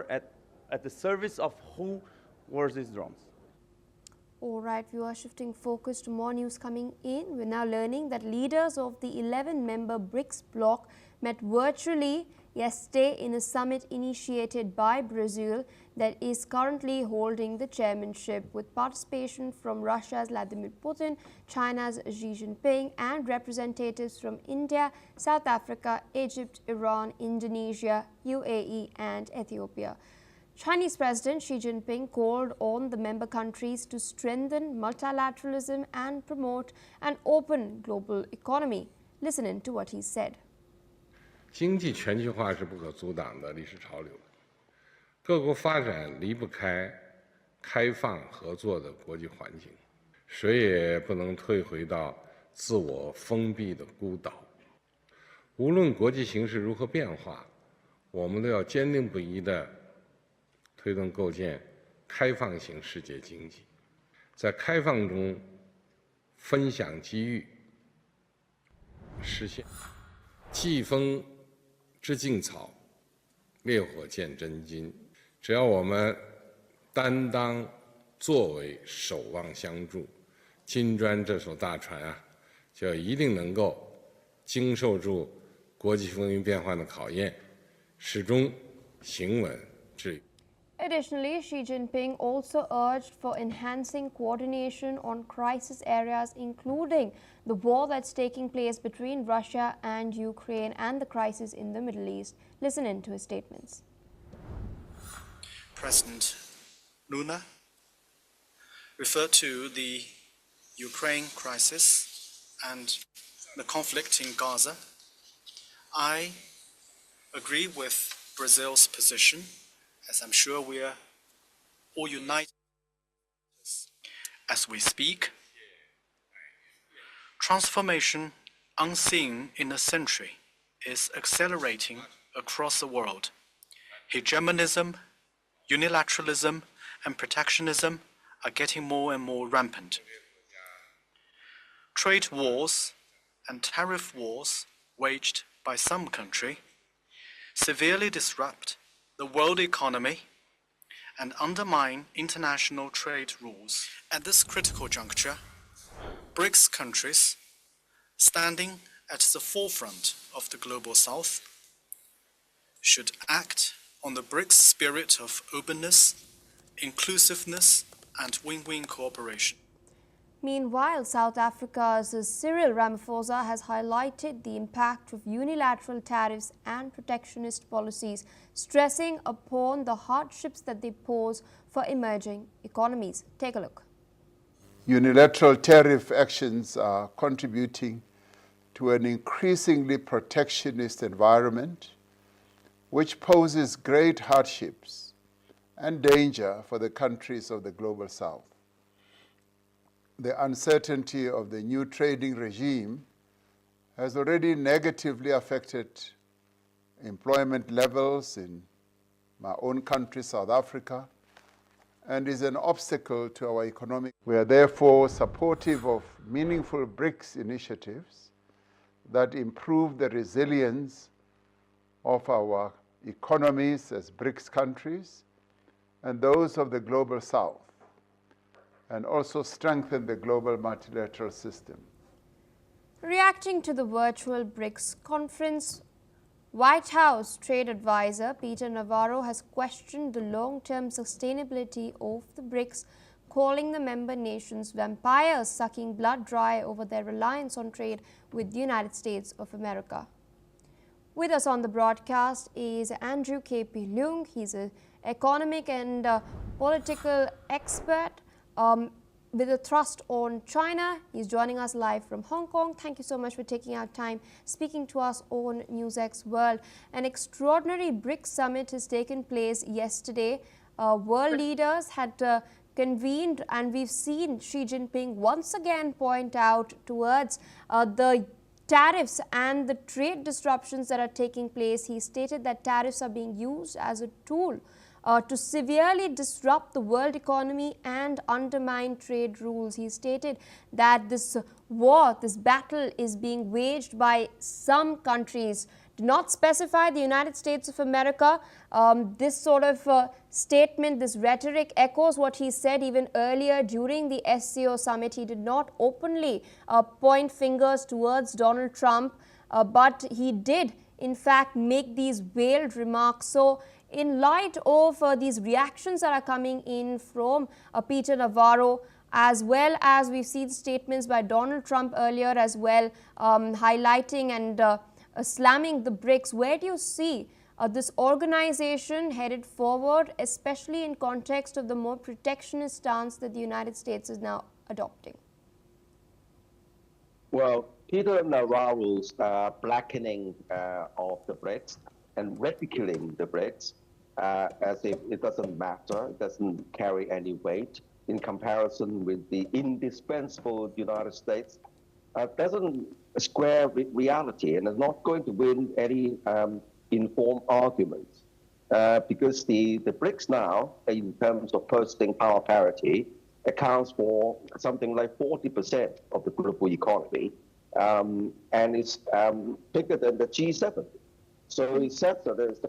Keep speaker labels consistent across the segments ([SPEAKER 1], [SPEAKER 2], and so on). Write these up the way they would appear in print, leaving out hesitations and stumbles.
[SPEAKER 1] or at the service of who were these drones?
[SPEAKER 2] All right, we are shifting focus to more news coming in. We're now learning that leaders of the 11-member BRICS bloc met virtually yesterday in a summit initiated by Brazil that is currently holding the chairmanship, with participation from Russia's Vladimir Putin, China's Xi Jinping, and representatives from India, South Africa, Egypt, Iran, Indonesia, UAE, and Ethiopia. Chinese President Xi Jinping called on the member countries to strengthen multilateralism and promote an open global economy. Listen in to what he said.
[SPEAKER 3] 经济全球化是不可阻挡的历史潮流，各国发展离不开开放合作的国际环境，谁也不能退回到自我封闭的孤岛。无论国际形势如何变化，我们都要坚定不移地推动构建开放型世界经济，在开放中分享机遇，实现季风知劲草，烈火见真金。只要我们担当作为，守望相助，金砖这艘大船啊，就一定能够经受住国际风云变幻的考验，始终行稳致远。
[SPEAKER 2] Additionally, Xi Jinping also urged for enhancing coordination on crisis areas, including the war that's taking place between Russia and Ukraine and the crisis in the Middle East. Listen in to his statements.
[SPEAKER 4] President Lula referred to the Ukraine crisis and the conflict in Gaza. I agree with Brazil's position, as I'm sure we are all united as we speak. Transformation unseen in a century is accelerating across the world. Hegemonism, unilateralism, and protectionism are getting more and more rampant. Trade wars and tariff wars waged by some countries severely disrupt the world economy and undermine international trade rules. At this critical juncture, BRICS countries, standing at the forefront of the Global South, should act on the BRICS spirit of openness, inclusiveness, and win-win cooperation.
[SPEAKER 2] Meanwhile, South Africa's Cyril Ramaphosa has highlighted the impact of unilateral tariffs and protectionist policies, stressing upon the hardships that they pose for emerging economies. Take a look.
[SPEAKER 5] Unilateral tariff actions are contributing to an increasingly protectionist environment, which poses great hardships and danger for the countries of the Global South. The uncertainty of the new trading regime has already negatively affected employment levels in my own country, South Africa, and is an obstacle to our economic. We are therefore supportive of meaningful BRICS initiatives that improve the resilience of our economies as BRICS countries and those of the Global South, and also strengthen the global multilateral system.
[SPEAKER 2] Reacting to the virtual BRICS conference, White House Trade Advisor Peter Navarro has questioned the long-term sustainability of the BRICS, calling the member nations vampires sucking blood dry over their reliance on trade with the United States of America. With us on the broadcast is Andrew K.P. Leung. He's an economic and political expert with a thrust on China. He's joining us live from Hong Kong. Thank you so much for taking our time speaking to us on NewsX World. An extraordinary BRICS summit has taken place yesterday. World leaders had convened, and we've seen Xi Jinping once again point out towards the tariffs and the trade disruptions that are taking place. He stated that tariffs are being used as a tool to severely disrupt the world economy and undermine trade rules. He stated that this war, this battle is being waged by some countries, did not specify the United States of America. This sort of statement, this rhetoric echoes what he said even earlier during the SCO summit. He did not openly point fingers towards Donald Trump, but he did in fact make these veiled remarks. So in light of these reactions that are coming in from Peter Navarro, as well as we've seen statements by Donald Trump earlier as well, highlighting and slamming the BRICS, where do you see this organization headed forward, especially in context of the more protectionist stance that the United States is now adopting?
[SPEAKER 6] Well, Peter Navarro's blackening of the BRICS and ridiculing the BRICS as if it doesn't matter, it doesn't carry any weight in comparison with the indispensable United States, doesn't square with reality and is not going to win any informed arguments. Because the BRICS now, in terms of purchasing power parity, accounts for something like 40% of the global economy, and it's bigger than the G7. So it says that there's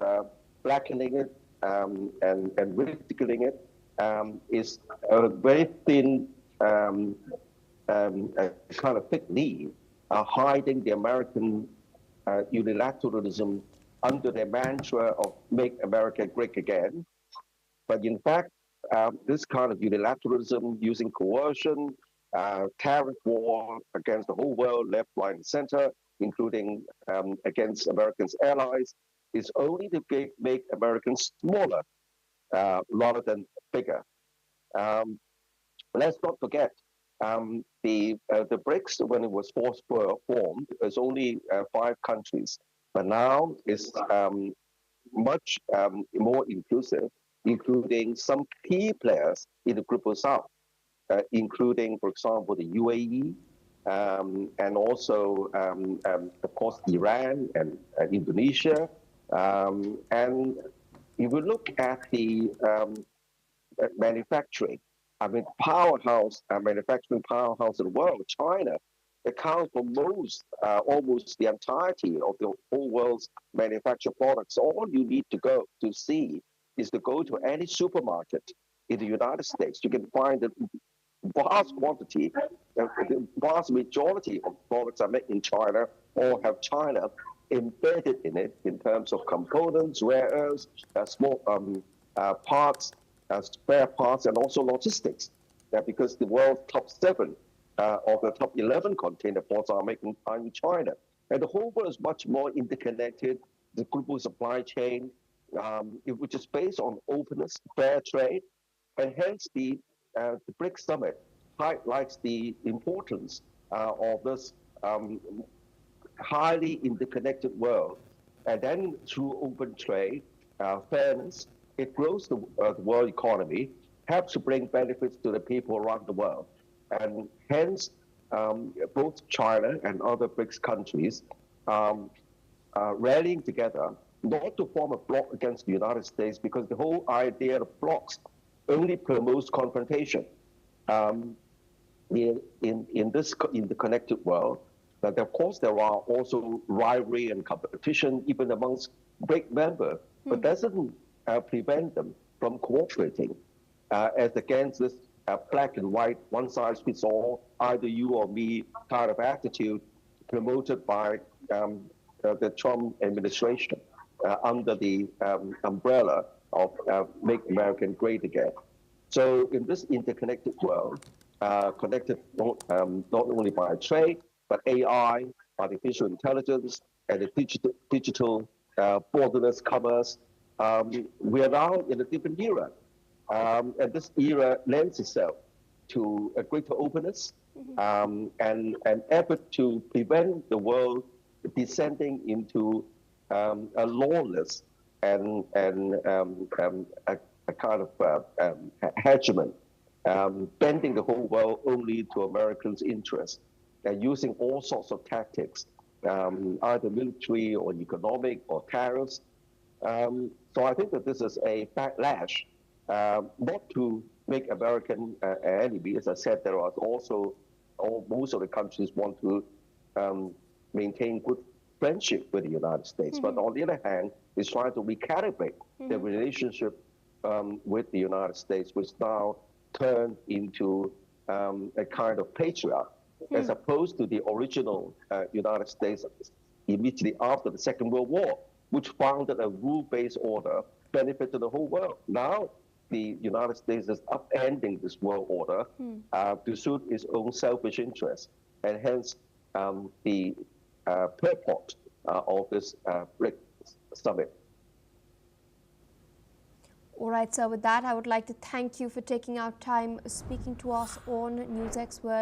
[SPEAKER 6] blackening it and ridiculing it is a very thin kind of thick leaf, hiding the American unilateralism under the mantra of "Make America Great Again." But in fact, this kind of unilateralism using coercion, tariff war against the whole world, left, right, and center, including against Americans' allies, is only to make Americans smaller rather than bigger. Let's not forget, the BRICS, when it was formed, was only 5 countries, but now it's much more inclusive, including some key players in the Global South, including, for example, the UAE, and also, of course, Iran and Indonesia. And if we look at the manufacturing, I mean, manufacturing powerhouse in the world, China, accounts for almost the entirety of the whole world's manufactured products. All you need to go to see is to go to any supermarket in the United States. You can find a vast quantity, the vast majority of products are made in China or have China embedded in it in terms of components, rare earths, small parts, spare parts, and also logistics. Because the world's top 7 of the top 11 container ports are made in China. And the whole world is much more interconnected. The global supply chain, which is based on openness, fair trade, and hence the BRICS summit highlights the importance of this highly interconnected world. And then through open trade, fairness, it grows the world economy, helps to bring benefits to the people around the world. And hence, both China and other BRICS countries rallying together, not to form a bloc against the United States, because the whole idea of blocs only promotes confrontation. In the connected world, but of course there are also rivalry and competition even amongst BRIC members, but doesn't prevent them from cooperating as against this black and white, one size fits all, either you or me kind of attitude promoted by the Trump administration under the umbrella of Make America Great Again. So in this interconnected world, connected not only by trade, but AI, artificial intelligence, and the digital borderless commerce, we are now in a different era. And this era lends itself to a greater openness and an effort to prevent the world descending into a lawless and a kind of hegemon, bending the whole world only to Americans' interests, and using all sorts of tactics, either military or economic or tariffs. So I think that this is a backlash, not to make American enemy. As I said, there are also, most of the countries want to maintain good friendship with the United States, but on the other hand, is trying to recalibrate the relationship with the United States, which now turned into a kind of patriarch, as opposed to the original United States immediately after the Second World War, which founded a rule-based order benefited the whole world. Now, the United States is upending this world order to suit its own selfish interests, and hence the purport of this BRICS summit.
[SPEAKER 2] All right, sir. With that, I would like to thank you for taking out time speaking to us on NewsX World.